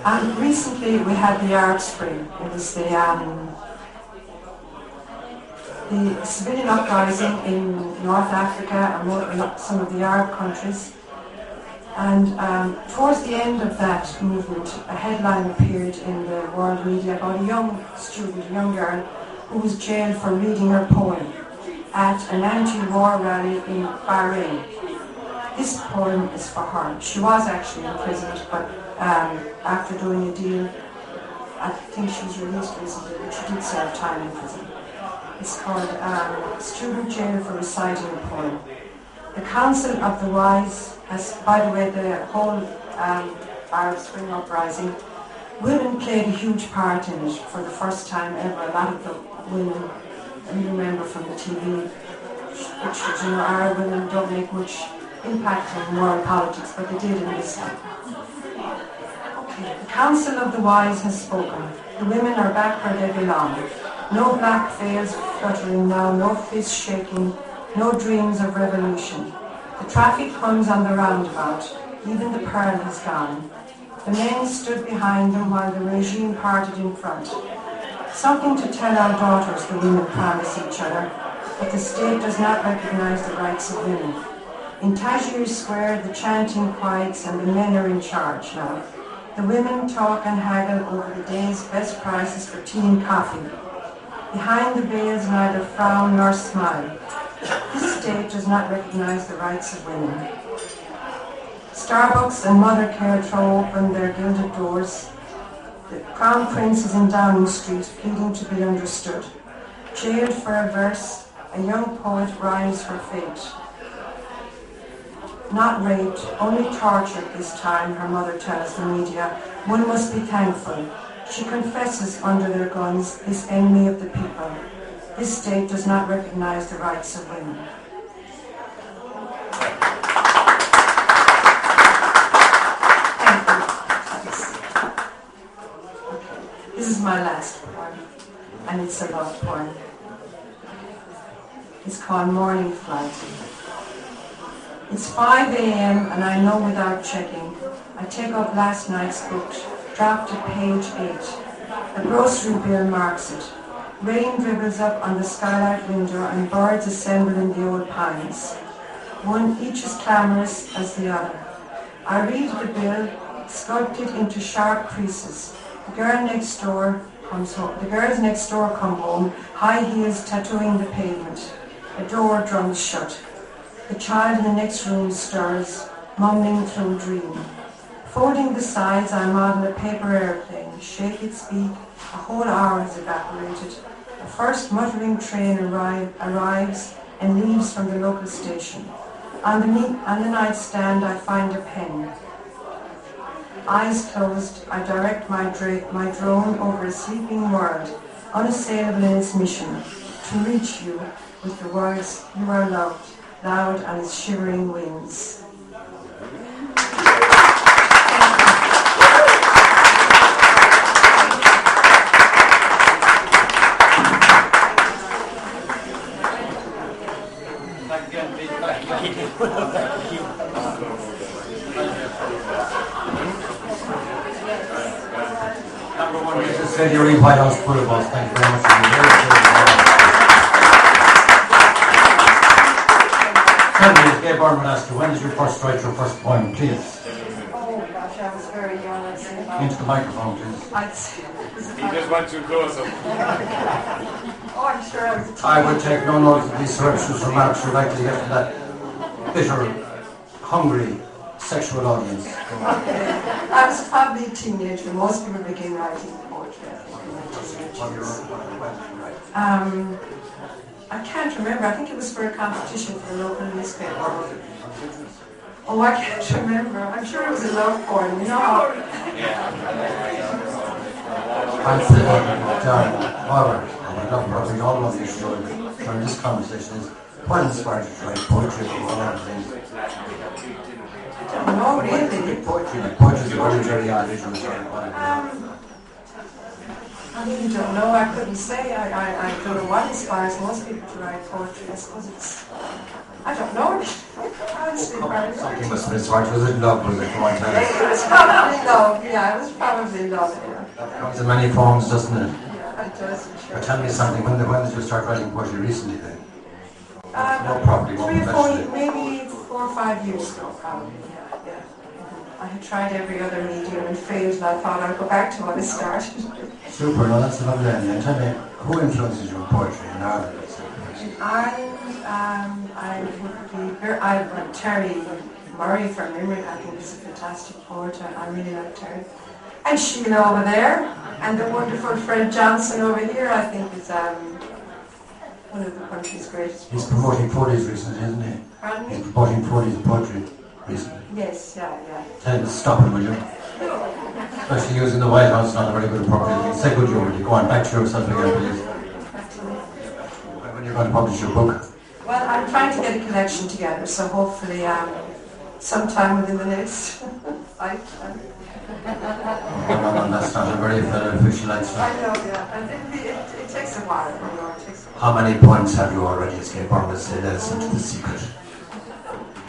And recently we had the Arab Spring. It was the civilian uprising in North Africa and some of the Arab countries. And towards the end of that movement, a headline appeared in the world media about a young student, a young girl, who was jailed for reading her poem at an anti-war rally in Bahrain. This poem is for her. She was actually imprisoned, but after doing a deal, I think she was released recently, but she did serve time in prison. It's called Student Jail for Reciting a Poem. The Council of the Wise has, by the way, the whole Arab Spring uprising, women played a huge part in it for the first time ever. A lot of the women, you remember from the TV pictures, Arab women don't make much impact on world politics, but they did in this time. Okay. The Council of the Wise has spoken. The women are back where they belong. No black veils fluttering now, no fists shaking, no dreams of revolution. The traffic hums on the roundabout, even the pearl has gone. The men stood behind them while the regime parted in front. Something to tell our daughters, the women promise each other, but the state does not recognize the rights of women. In Tahrir Square, the chanting quiets and the men are in charge now. The women talk and haggle over the day's best prices for tea and coffee. Behind the veils, neither frown nor smile. This state does not recognize the rights of women. Starbucks and Mother Care throw open their gilded doors. The Crown Prince is in Downing Street, pleading to be understood. Jailed for a verse, a young poet rhymes her fate. Not raped, only tortured this time, her mother tells the media. One must be thankful. She confesses under their guns, this enemy of the people. This state does not recognize the rights of women. This is my last poem, and it's a love poem. It's called Morning Flight. It's 5 a.m. and I know without checking. I take up last night's book, dropped at page 8. A grocery bill marks it. Rain dribbles up on the skylight window and birds assemble in the old pines. One each as clamorous as the other. I read the bill, sculpted into sharp creases. The girls next door come home, high heels tattooing the pavement. A door drums shut. The child in the next room stirs, mumbling through a dream. Folding the sides, I model a paper airplane. Shake its beak, a whole hour has evaporated. The first muttering train arrives and leaves from the local station. On the nightstand, I find a pen. Eyes closed, I direct my drone over a sleeping world, unassailable in its mission, to reach you with the words, you are loved, loud on its shivering wings. Secretary White House Protocols, thank you very much. Tell me, Gay Barney asked you, when did you first write your first poem, please? Oh gosh, I was very young, I'd say about... Into the microphone, please. I'd say... He just went too close up. Oh, I'm sure I was a teenager. I would take no note of these surreptitious remarks. You're likely to get to that bitter, hungry, sexual audience. I was probably a teenager. Most people begin writing poetry, I think, in their teenagers. I can't remember. I think it was for a competition for a local newspaper. Oh, I can't remember. I'm sure it was a love poem. You know how... I'm Darren, Robert, and I love her. We all love this show. During this conversation is what inspired you to write poetry or all other things? I don't know, really. Poetry is a very, very odd issue. I really don't know. I couldn't say. I don't know what inspires most people to write poetry. I suppose it's... I don't know. Something must have been sparked. Was it love? Was it? Come on, tell us. It was probably love, yeah, it was probably love, yeah. That comes in many forms, doesn't it? Yeah, it does. But tell me something, when did you start writing poetry recently then? No, probably 3 or 4, maybe 4 or 5 years ago, probably, yeah. I had tried every other medium and failed, and I thought I'd go back to what I started. Super, no, that's a lovely idea. And tell me, who influences you in poetry in Ireland? In Ireland, I would be Terry Murray from Limerick. I think is a fantastic poet. I really like Terry. And Sheila over there, and the wonderful Fred Johnson over here, I think is one of the country's greatest poets. He's promoting 40s recently, isn't he? Pardon me? He's promoting 40s poetry recently. Yes, yeah. Tell him to stop him, will you? Especially using the White House, not a very good appropriate. Say good humor. Go on, back to yourself again, please. When you're going to publish your book? Well, I'm trying to get a collection together, so hopefully sometime within the next lifetime. No, that's not a very official answer. I know, yeah. And it takes a while, you know. How many points have you already escaped on the say that's into the secret?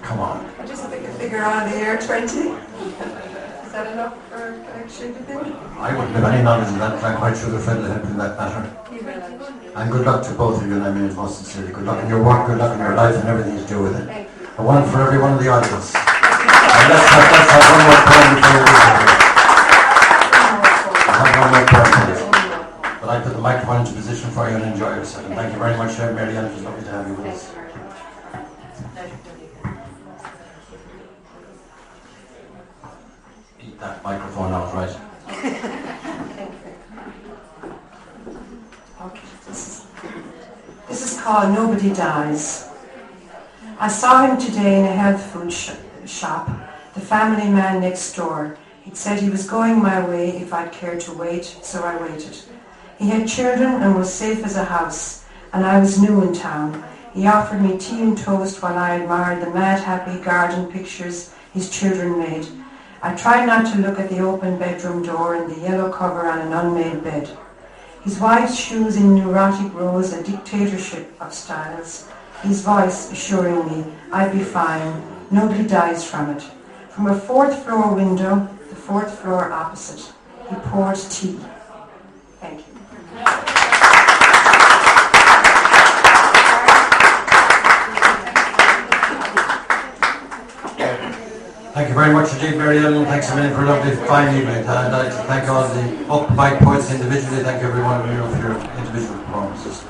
Come on. I just pick a figure out of the air, 20. Is that enough for a collection, do you think? I wouldn't have any knowledge of that. I'm quite sure the friend will help in that matter. And good luck to both of you, and I mean it most sincerely. Good luck in your work, good luck in your life, and everything you do with it. A one for every one of the audience. And let's have one more poem before we leave. Have one more poem. But I put the microphone into position for you and enjoy yourself. And thank you very much, Mary Ellen. It was lovely to have you with us. Eat that microphone out, right? Okay, this is called Nobody Dies. I saw him today in a health food shop, the family man next door. He'd said he was going my way if I'd care to wait, so I waited. He had children and was safe as a house, and I was new in town. He offered me tea and toast while I admired the mad happy garden pictures his children made. I tried not to look at the open bedroom door and the yellow cover on an unmade bed. His wife's shoes in neurotic rows, a dictatorship of styles. His voice assuring me I'd be fine, nobody dies from it. From a 4th floor window, the 4th floor opposite, he poured tea. Thank you. Thank you very much indeed, Mary Ellen. Thanks a million for a lovely, fine evening. And I'd like to thank all the upright poets individually. Thank every one of you for your individual performances.